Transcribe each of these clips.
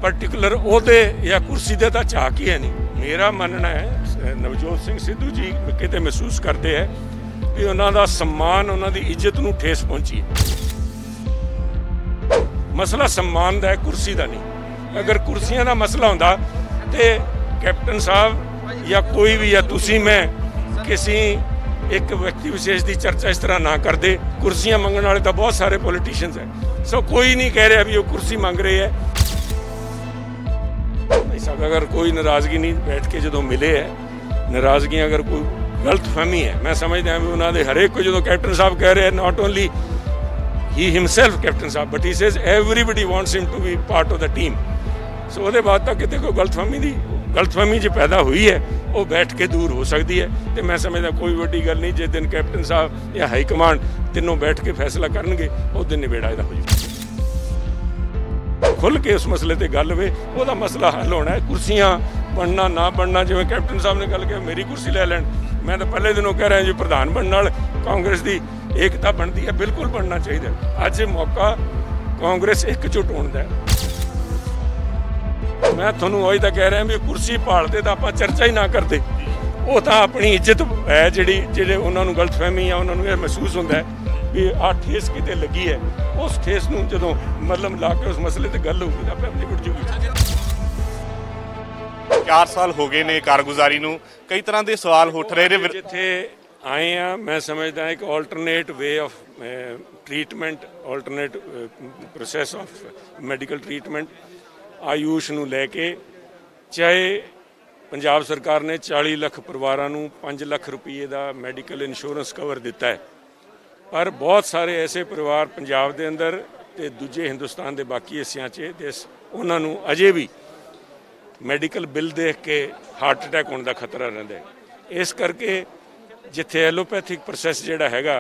Particular ओहदे या कुर्सी दे तां झाक ही है नहीं। मेरा मनना है नवजोत सिंह सिद्धू जी किते महसूस करते हैं कि उन्हां दा सम्मान उन्हां दी इज्जत नूं ठेस पहुंची है। मसला सम्मान दा है, कुर्सी दा नहीं। अगर कुर्सियां दा मसला हुंदा ते कैप्टन साहब या कोई भी या तुसी मैं किसी एक व्यक्ति विशेष की चर्चा इस तरह ना करते। कुर्सियां मंगने वाले तो बहुत सारे पॉलिटिशियंस हैं। सो कोई नहीं कह रहा भी वो कुर्सी मंग रहे है। अगर कोई नाराज़गी नहीं बैठ के जो मिले है, नाराज़गी अगर कोई गलत फहमी है, मैं समझदा भी उन्होंने हरेक को जो कैप्टन साहब कह रहे हैं, not only he himself captain साहब but he says everybody wants him to be part of the team. So वो बाद तक कितने कोई गलतफहमी जो पैदा हुई है वो बैठ के दूर हो सकती है। तो मैं समझदा कोई वड्डी गल नहीं। जिस दिन कैप्टन साहब या हाई कमांड तीनों बैठ के फैसला करनगे उस दिन निबेड़ा इहदा हो जाए। खुल के उस मसले ते गल होवे, ओहदा मसला हल होना है। कुर्सियां बनना ना बनना, जिवें कैप्टन साहब ने गल की मेरी कुर्सी ले लैण, मैं तो पहले दिनों कह रहा जी प्रधान बनने नाल कांग्रेस की एकता बनती है, बिल्कुल बनना चाहिए। अज मौका कांग्रेस एकजुट होने का है। मैं थोनू अज तक कह रहा भी कुर्सी भालते तो आप चर्चा ही ना करते। वो तो अपनी इज्जत है जी उन्होंने गलतफहमी या उन्होंने महसूस होता है भी आ ठेस किते लगी है, उस ठेस नूं जदों मतलब ला के उस मसले ते गल होगी तो आपे अपनी उठ जूगी। 4 साल हो गए ने कारगुजारी नूं, कई तरह के सवाल उठ रहे ने। जिथे आए हैं मैं समझदा एक alternate way of treatment, alternate process of medical treatment Ayush नूं लैके, चाहे पंजाब सरकार ने 40 लाख परिवारों नूं 5 लाख रुपये का मैडिकल इंश्योरेंस कवर दिता है, पर बहुत सारे ऐसे परिवार पंजाब के अंदर ते दूजे हिंदुस्तान के बाकी हिस्सों उन्हां नूं अजे भी मैडिकल बिल देख के हार्ट अटैक होने का खतरा रहिंदा है। इस करके जिथे एलोपैथिक प्रोसैस जिहड़ा हैगा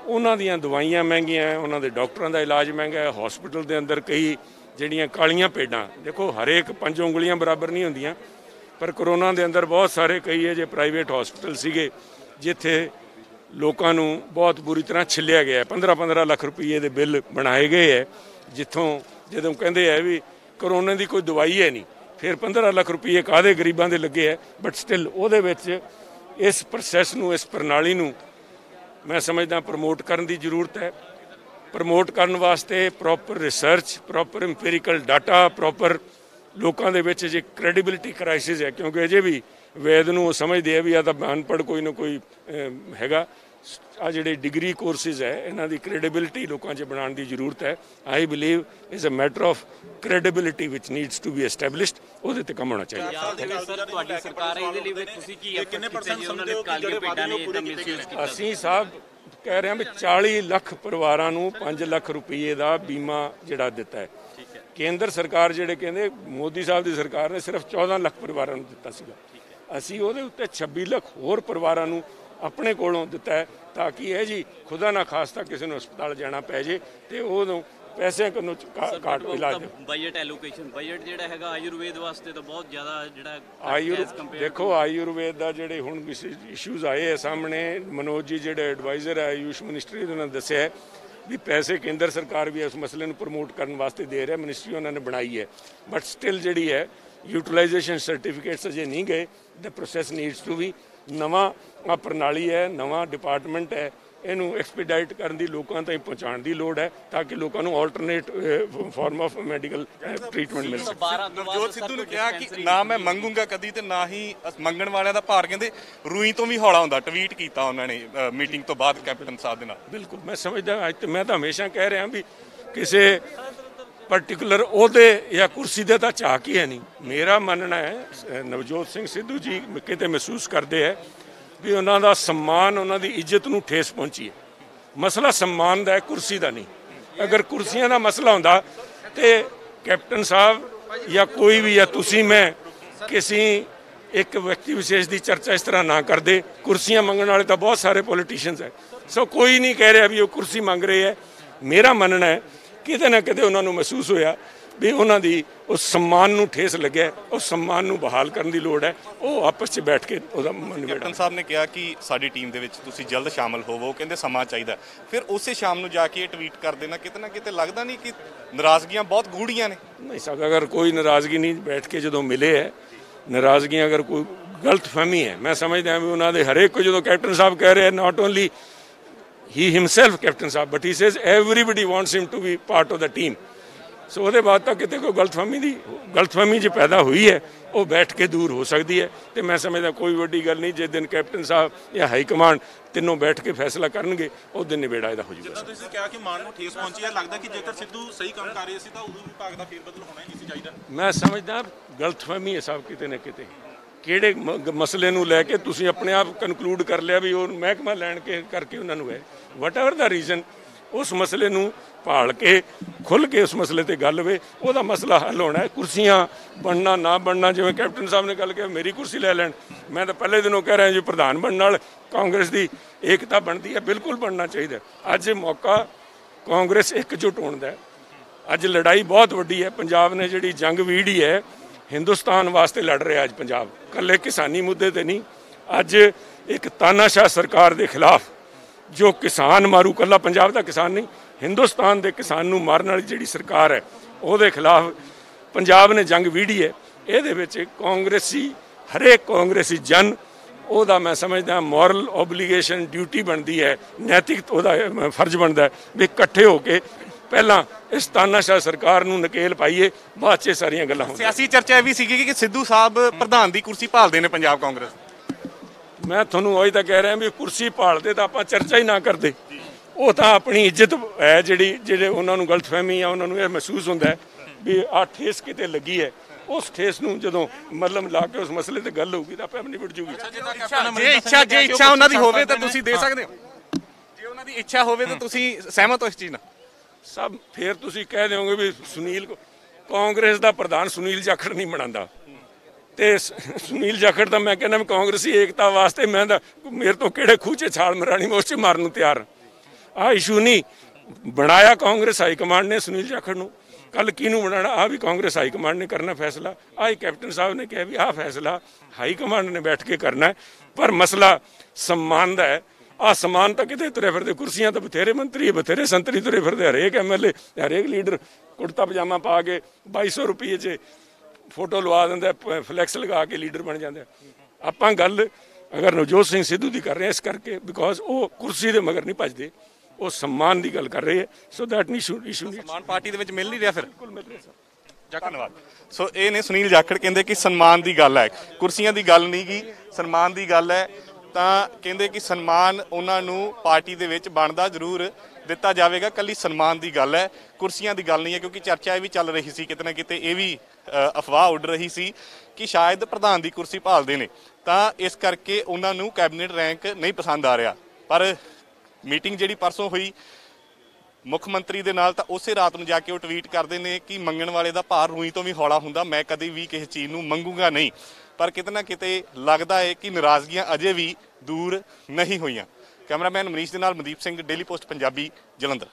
उन्हां दीयां दवाइयां महंगियां, उन्हां दे डॉक्टरां दा इलाज महंगा है। हॉस्पिटल के अंदर कई ਜਿਹੜੀਆਂ ਕਾਲੀਆਂ ਭੇਡਾਂ, देखो हरेक 5 ਉਂਗਲੀਆਂ बराबर नहीं ਹੁੰਦੀਆਂ, पर कोरोना के अंदर बहुत सारे कई है जो प्राइवेट हॉस्पिटल सीगे जिथे लोगों को बहुत बुरी तरह छिलिया गया। 15-15 लाख रुपये के बिल बनाए गए है, जितों जो कहते हैं भी कोरोना की कोई दवाई है नहीं, फिर 15 लाख रुपये काहदे गरीबों के लगे है। बट स्टिल वो इस प्रोसैस नूं, इस प्रणाली नूं मैं समझदा प्रमोट करने की जरूरत है। प्रमोट करने वास्ते proper research, proper empirical data, proper लोगों के विच जे क्रेडिबिलिटी क्राइसिस है, क्योंकि अजे भी वैद नूं समझते हैं भी या तो अनपढ़ कोई ना कोई हैगा। आ जिहड़े डिग्री कोर्सिज है इन्हां दी क्रेडिबिलिटी लोगों च बनाने की जरूरत है। I believe is a matter of credibility which needs to be established, उहदे ते काम होना चाहिए। असीं साहब कह रहे हैं भी 40 लाख परिवारों नूं 5 लाख रुपये का बीमा जिहड़ा दिता है। केंद्र सरकार जिहड़े कहंदे मोदी साहब की सरकार ने सिर्फ 14 लाख परिवारों नूं दिता सीगा। असीं उहदे उत्ते 26 लाख होर परिवारों नूं अपने कोलों दिता है, ताकि यह जी खुदा ना खास्ता किसी ने हस्पताल जाना पै जे तो उदों पैसे घाट इलाज। बजट एलोकेशन बजट जिहड़ा हैगा आयुर्वेद वास्ते तो बहुत ज़्यादा जिहड़ा देखो आयुर्वेद का जिहड़े हुण इशूज़ आए है सामने, मनोज जी जिहड़े एडवाइज़र है आयुष मिनिस्ट्री उन्होंने दस्सिया है भी पैसे केंद्र सरकार भी इस मसले को प्रमोट करने वास्ते दे रहा है, मिनिस्ट्री उन्होंने बनाई है। बट स्टिल जिहड़ी है यूटिलाइजेशन सर्टिफिकेट्स अजे नहीं गए। The process needs to be नवा प्रणाली है, नवा डिपार्टमेंट है, इनू एक्सपीडाइट करने की लोगों तक पहुँचाने की लोड़ है ताकि लोगों को alternate form of medical treatment मिल सके। नवजोत सिद्धू ने कहा कि ना मैं मंगूंगा कदी ते ना ही मंगण वालियां दा भार कहंदे रूई तो भी हौला हुंदा। ट्वीट किया उन्होंने मीटिंग तो बाद कैप्टन साहब दे नाल। बिल्कुल मैं समझदा, अज तो मैं तो हमेशा कह रहा भी किसी पर्टिकुलर ओहदे या कुर्सी दे तां झाक ही है नहीं। मेरा मनना है नवजोत सिंह सिद्धू जी किते महसूस करते हैं भी उन्हों का सम्मान, उन्हों की इज्जत नूं ठेस पहुंची है। मसला सम्मान का है, कुर्सी का नहीं। अगर कुर्सियां का मसला होंदा तो कैप्टन साहब या कोई भी या तुसी मैं किसी एक व्यक्ति विशेष की चर्चा इस तरह ना करते। कुर्सियां मंगने वाले तो बहुत सारे पॉलिटिशियंस है। सो कोई नहीं कह रहा भी वो कुर्सी मंग रहे है। मेरा मनना है किते ना किते उन्होंने महसूस होया ਵੀ ਉਹਨਾਂ ਦੀ ਉਸ ਸਨਮਾਨ ਨੂੰ ਠੇਸ ਲੱਗਿਆ, ਉਸ ਸਨਮਾਨ ਨੂੰ ਬਹਾਲ ਕਰਨ ਦੀ ਲੋੜ ਹੈ। ਉਹ ਆਪਸ 'ਚ ਬੈਠ ਕੇ ਉਹਦਾ ਕੈਪਟਨ ਸਾਹਿਬ ਨੇ ਕਿਹਾ ਕਿ ਸਾਡੀ ਟੀਮ ਦੇ ਵਿੱਚ ਤੁਸੀਂ ਜਲਦ ਸ਼ਾਮਲ ਹੋਵੋ, ਕਹਿੰਦੇ ਸਮਾਂ ਚਾਹੀਦਾ। ਫਿਰ ਉਸੇ ਸ਼ਾਮ ਨੂੰ ਜਾ ਕੇ ਇਹ ਟਵੀਟ ਕਰ ਦੇਣਾ, ਕਿਤੇ ਨਾ ਕਿਤੇ ਲੱਗਦਾ ਨਹੀਂ ਕਿ ਨਾਰਾਜ਼ਗੀਆਂ ਬਹੁਤ ਗੂੜੀਆਂ ਨੇ? ਨਹੀਂ ਸਕਦਾ, ਅਗਰ ਕੋਈ ਨਾਰਾਜ਼ਗੀ ਨਹੀਂ, ਬੈਠ ਕੇ ਜਦੋਂ ਮਿਲੇ ਹੈ ਨਾਰਾਜ਼ਗੀਆਂ, ਅਗਰ ਕੋਈ ਗਲਤਫਹਿਮੀ ਹੈ, ਮੈਂ ਸਮਝਦਾ ਵੀ ਉਹਨਾਂ ਦੇ ਹਰੇਕ को ਜਦੋਂ ਕੈਪਟਨ ਸਾਹਿਬ ਕਹਿ ਰਹੇ not only he himself captain Sahib but he says everybody wants him to be part of the team। ਸੋ ਉਹਦੇ ਬਾਅਦ ਤਾਂ ਕਿਤੇ ਕੋਈ ਗਲਤਫਹਿਮੀ ਜੇ ਪੈਦਾ ਹੋਈ ਹੈ ਉਹ ਬੈਠ ਕੇ ਦੂਰ ਹੋ ਸਕਦੀ ਹੈ। ਤੇ ਮੈਂ ਸਮਝਦਾ ਕੋਈ ਵੱਡੀ ਗੱਲ ਨਹੀਂ, ਜਿਸ ਦਿਨ ਕੈਪਟਨ ਸਾਹਿਬ ਜਾਂ ਹਾਈ ਕਮਾਂਡ ਤਿੰਨੋਂ ਬੈਠ ਕੇ ਫੈਸਲਾ ਕਰਨਗੇ ਉਸ ਦਿਨ ਨਿਬੇੜਾ ਇਹਦਾ ਹੋ ਜਾਊਗਾ। ਜਿੱਦਾਂ ਤੁਸੀਂ ਕਿਹਾ ਕਿ ਮਾਨ ਨੂੰ ਠੇਸ ਪਹੁੰਚੀ ਹੈ, ਲੱਗਦਾ ਕਿ ਜੇਕਰ ਸਿੱਧੂ ਸਹੀ ਕੰਮ ਕਰ ਰਹੇ ਸੀ ਤਾਂ ਉਦੋਂ ਵਿਭਾਗ ਦਾ ਫੇਰਬਦਲ ਹੋਣਾ ਹੀ ਨਹੀਂ ਸੀ ਚਾਹੀਦਾ। ਮੈਂ ਸਮਝਦਾ ਗਲਤਫਹਿਮੀ ਹੈ ਸਭ ਕਿਤੇ ਨਾ ਕਿਤੇ। ਕਿਹੜੇ ਮਸਲੇ ਨੂੰ ਲੈ ਕੇ ਤੁਸੀਂ ਆਪਣੇ ਆਪ ਕਨਕਲੂਡ ਕਰ ਲਿਆ ਵੀ ਉਹ ਮਹਿਕਮਾ ਲੈਣ ਕੇ ਕਰਕੇ ਉਹਨਾਂ ਨੂੰ ਹੈ, ਵਟ ਐਵਰ ਦਾ ਰੀਜ਼ਨ, ਉਸ ਮਸਲੇ ਨੂੰ ਭਾਲ ਕੇ ਖੁੱਲ੍ਹ ਕੇ ਉਸ ਮਸਲੇ ਤੇ ਗੱਲ ਹੋਵੇ, ਉਹਦਾ ਮਸਲਾ ਹੱਲ ਹੋਣਾ ਹੈ। ਕੁਰਸੀਆਂ ਬਣਨਾ ਨਾ ਬਣਨਾ, ਜਿਵੇਂ ਕੈਪਟਨ ਸਾਹਿਬ ਨੇ ਗੱਲ ਕਿਹਾ ਮੇਰੀ ਕੁਰਸੀ ਲੈ ਲੈਣ, ਮੈਂ ਤਾਂ ਪਹਿਲੇ ਦਿਨੋਂ ਕਹਿ ਰਿਹਾ ਜੀ ਪ੍ਰਧਾਨ ਬਣਨ ਨਾਲ ਕਾਂਗਰਸ ਦੀ ਏਕਤਾ ਬਣਦੀ ਹੈ, ਬਿਲਕੁਲ ਬਣਨਾ ਚਾਹੀਦਾ। ਅੱਜ ਮੌਕਾ ਕਾਂਗਰਸ ਇਕਜੁੱਟ ਹੋਣ ਦਾ, ਅੱਜ ਲੜਾਈ ਬਹੁਤ ਵੱਡੀ ਹੈ। ਪੰਜਾਬ ਨੇ ਜਿਹੜੀ ਜੰਗ ਵੀੜੀ ਹੈ ਹਿੰਦੁਸਤਾਨ ਵਾਸਤੇ ਲੜ ਰਿਹਾ ਅੱਜ ਪੰਜਾਬ, ਇਕੱਲੇ ਕਿਸਾਨੀ ਮੁੱਦੇ ਤੇ ਨਹੀਂ। ਅੱਜ ਇੱਕ ਤਾਨਾਸ਼ਾਹ ਸਰਕਾਰ ਦੇ ਖਿਲਾਫ ਜੋ ਕਿਸਾਨ ਮਾਰੂ, ਇਕੱਲਾ ਪੰਜਾਬ ਦਾ ਕਿਸਾਨ ਨਹੀਂ, ਹਿੰਦੁਸਤਾਨ ਦੇ ਕਿਸਾਨ ਨੂੰ ਮਾਰਨ ਵਾਲੀ ਜਿਹੜੀ ਸਰਕਾਰ ਹੈ ਉਹਦੇ ਖਿਲਾਫ ਪੰਜਾਬ ਨੇ ਜੰਗ ਵੀੜੀ ਹੈ। ਇਹਦੇ ਵਿੱਚ ਕਾਂਗਰਸੀ, ਹਰੇਕ ਕਾਂਗਰਸੀ ਜਨ, ਉਹਦਾ ਮੈਂ ਸਮਝਦਾ ਮੋਰਲ ਓਬਲੀਗੇਸ਼ਨ, ਡਿਊਟੀ ਬਣਦੀ ਹੈ, ਨੈਤਿਕ ਉਹਦਾ ਫਰਜ਼ ਬਣਦਾ ਵੀ ਇਕੱਠੇ ਹੋ ਕੇ ਪਹਿਲਾਂ ਇਸ ਤਾਨਾਸ਼ਾਹ ਸਰਕਾਰ ਨੂੰ ਨਕੇਲ ਪਾਈਏ, ਬਾਅਦ 'ਚ ਸਾਰੀਆਂ ਗੱਲਾਂ ਹੋਣਗੀਆਂ। ਸਿਆਸੀ ਚਰਚਾ ਇਹ ਵੀ ਸੀਗੀ ਕਿ ਸਿੱਧੂ ਸਾਹਿਬ ਪ੍ਰਧਾਨ ਦੀ ਕੁਰਸੀ ਭਾਲਦੇ ਨੇ ਪੰਜਾਬ ਕਾਂਗਰਸ। ਮੈਂ ਤੁਹਾਨੂੰ ਉਹੀ ਤਾਂ ਕਹਿ ਰਿਹਾ ਵੀ ਕੁਰਸੀ ਭਾਲਦੇ ਤਾਂ ਆਪਾਂ ਚਰਚਾ ਹੀ ਨਾ ਕਰਦੇ, ਉਹ ਤਾਂ ਆਪਣੀ ਇੱਜ਼ਤ ਹੈ ਜਿਹੜੇ ਉਹਨਾਂ ਨੂੰ ਗਲਤਫਹਿਮੀ ਆ, ਉਹਨਾਂ ਨੂੰ ਇਹ ਮਹਿਸੂਸ ਹੁੰਦਾ ਹੈ ਵੀ ਆਹ ਠੇਸ ਕਿਤੇ ਲੱਗੀ ਹੈ, ਉਸ ਠੇਸ ਨੂੰ ਜਦੋਂ ਮਤਲਬ ਲਾ ਕੇ ਉਸ ਮਸਲੇ ਤੇ ਗੱਲ ਹੋਊਗੀ ਤਾਂ ਆਪੇ ਨਿਬੜ ਜੂਗੀ। ਜੇ ਇੱਛਾ ਉਹਨਾਂ ਦੀ ਹੋਵੇ ਤਾਂ ਤੁਸੀਂ ਦੇ ਸਕਦੇ ਹੋ, ਜੇ ਉਹਨਾਂ ਦੀ ਇੱਛਾ ਹੋਵੇ ਤਾਂ ਤੁਸੀਂ ਸਹਿਮਤ ਹੋ ਇਸ ਚੀਜ਼ ਨਾਲ? ਸਭ ਫਿਰ ਤੁਸੀਂ ਕਹਿ ਦਿਓਗੇ ਵੀ ਸੁਨੀਲ ਕਾਂਗਰਸ ਦਾ ਪ੍ਰਧਾਨ ਸੁਨੀਲ ਜਾਖੜ ਨਹੀਂ ਬਣਾਉਂਦਾ, ਤੇ ਸੁਨੀਲ ਜਾਖੜ ਤਾਂ ਮੈਂ ਕਹਿੰਦਾ ਕਾਂਗਰਸੀ ਏਕਤਾ ਵਾਸਤੇ ਮੈਂ ਤਾਂ ਮੇਰੇ ਤੋਂ ਕਿਹੜੇ ਖੂਹ 'ਚ ਛਾਲ ਮਰਾਣੀ, ਮੈਂ ਉਸ 'ਚ ਮਾਰਨ ਨੂੰ ਤਿਆਰ। ਆਹ ਇਸ਼ੂ ਨਹੀਂ ਬਣਾਇਆ ਕਾਂਗਰਸ ਹਾਈ ਕਮਾਂਡ ਨੇ ਸੁਨੀਲ ਜਾਖੜ ਨੂੰ, ਕੱਲ ਕਿਹਨੂੰ ਬਣਾਉਣਾ ਆਹ ਵੀ ਕਾਂਗਰਸ ਹਾਈ ਕਮਾਂਡ ਨੇ ਕਰਨਾ ਫੈਸਲਾ। ਆਹ ਹੀ ਕੈਪਟਨ ਸਾਹਿਬ ਨੇ ਕਿਹਾ ਵੀ ਆਹ ਫੈਸਲਾ ਹਾਈ ਕਮਾਂਡ ਨੇ ਬੈਠ ਕੇ ਕਰਨਾ ਹੈ, ਪਰ ਮਸਲਾ ਸਨਮਾਨ ਦਾ ਹੈ। ਆਹ ਸਨਮਾਨ ਤਾਂ ਕਿਤੇ ਤੁਰੇ ਫਿਰਦੇ, ਕੁਰਸੀਆਂ ਤਾਂ ਬਥੇਰੇ ਮੰਤਰੀ, ਬਥੇਰੇ ਸੰਤਰੀ ਤੁਰੇ ਫਿਰਦੇ, ਹਰੇਕ ਐਮਐਲਏ, ਹਰੇਕ ਲੀਡਰ ਕੁੜਤਾ ਪਜਾਮਾ ਪਾ ਕੇ 2200 ਰੁਪਏ 'ਚ ਫੋਟੋ ਲਵਾ ਦਿੰਦਾ, ਫਲੈਕਸ ਲਗਾ ਕੇ ਲੀਡਰ ਬਣ ਜਾਂਦੇ। ਆਪਾਂ ਗੱਲ ਅਗਰ ਨਵਜੋਤ ਸਿੰਘ ਸਿੱਧੂ ਦੀ ਕਰ ਰਹੇ ਇਸ ਕਰਕੇ ਬਿਕੋਜ਼ ਉਹ ਕੁਰਸੀ ਦੇ ਮਗਰ ਨਹੀਂ ਭੱਜਦੇ, ਉਹ ਸਨਮਾਨ ਦੀ ਗੱਲ ਕਰ ਰਹੇ ਹੈ। ਸੋ ਦੈਟ ਇਸ਼ੂ ਸਨਮਾਨ ਪਾਰਟੀ ਦੇ ਵਿੱਚ ਮਿਲ ਨਹੀਂ ਰਿਹਾ ਫਿਰ? ਬਿਲਕੁਲ ਮਿਲ ਰਿਹਾ ਸਰ। ਧੰਨਵਾਦ। ਸੋ ਇਹ ਨੇ ਸੁਨੀਲ ਜਾਖੜ, ਕਹਿੰਦੇ ਕਿ ਸਨਮਾਨ ਦੀ ਗੱਲ ਹੈ, ਕੁਰਸੀਆਂ ਦੀ ਗੱਲ ਨਹੀਂ ਗੀ, ਸਨਮਾਨ ਦੀ ਗੱਲ ਹੈ। ਤਾਂ ਕਹਿੰਦੇ ਕਿ ਸਨਮਾਨ ਉਹਨਾਂ ਨੂੰ ਪਾਰਟੀ ਦੇ ਵਿੱਚ ਬਣਦਾ ਜ਼ਰੂਰ ਦਿੱਤਾ ਜਾਵੇਗਾ, ਕੱਲੀ ਸਨਮਾਨ ਦੀ ਗੱਲ ਹੈ, ਕੁਰਸੀਆਂ ਦੀ ਗੱਲ ਨਹੀਂ ਹੈ। ਕਿਉਂਕਿ ਚਰਚਾ ਇਹ ਵੀ ਚੱਲ ਰਹੀ ਸੀ, ਕਿਤੇ ਨਾ ਕਿਤੇ ਇਹ ਵੀ ਅਫਵਾਹ ਉੱਡ ਰਹੀ ਸੀ ਕਿ ਸ਼ਾਇਦ ਪ੍ਰਧਾਨ ਦੀ ਕੁਰਸੀ ਭਾਲਦੇ ਨੇ, ਤਾਂ ਇਸ ਕਰਕੇ ਉਹਨਾਂ ਨੂੰ ਕੈਬਨਿਟ ਰੈਂਕ ਨਹੀਂ ਪਸੰਦ ਆ ਰਿਹਾ। ਪਰ ਮੀਟਿੰਗ ਜਿਹੜੀ ਪਰਸੋਂ ਹੋਈ ਮੁੱਖ ਮੰਤਰੀ ਦੇ ਨਾਲ, ਤਾਂ ਉਸੇ ਰਾਤ ਨੂੰ ਜਾ ਕੇ ਉਹ ਟਵੀਟ ਕਰਦੇ ਨੇ ਕਿ ਮੰਗਣ ਵਾਲੇ ਦਾ ਭਾਰ ਰੂਈ ਤੋਂ ਵੀ ਹੌਲਾ ਹੁੰਦਾ, ਮੈਂ ਕਦੇ ਵੀ ਕਿਸੇ ਚੀਜ਼ ਨੂੰ ਮੰਗੂਗਾ ਨਹੀਂ। ਪਰ ਕਿਤੇ ਨਾ ਕਿਤੇ ਲੱਗਦਾ ਹੈ ਕਿ ਨਾਰਾਜ਼ਗੀਆਂ ਅਜੇ ਵੀ ਦੂਰ ਨਹੀਂ ਹੋਈਆਂ। ਕੈਮਰਾਮੈਨ ਮਨੀਸ਼ ਦੇ ਨਾਲ ਮਨਦੀਪ ਸਿੰਘ, ਡੇਲੀ ਪੋਸਟ ਪੰਜਾਬੀ, ਜਲੰਧਰ।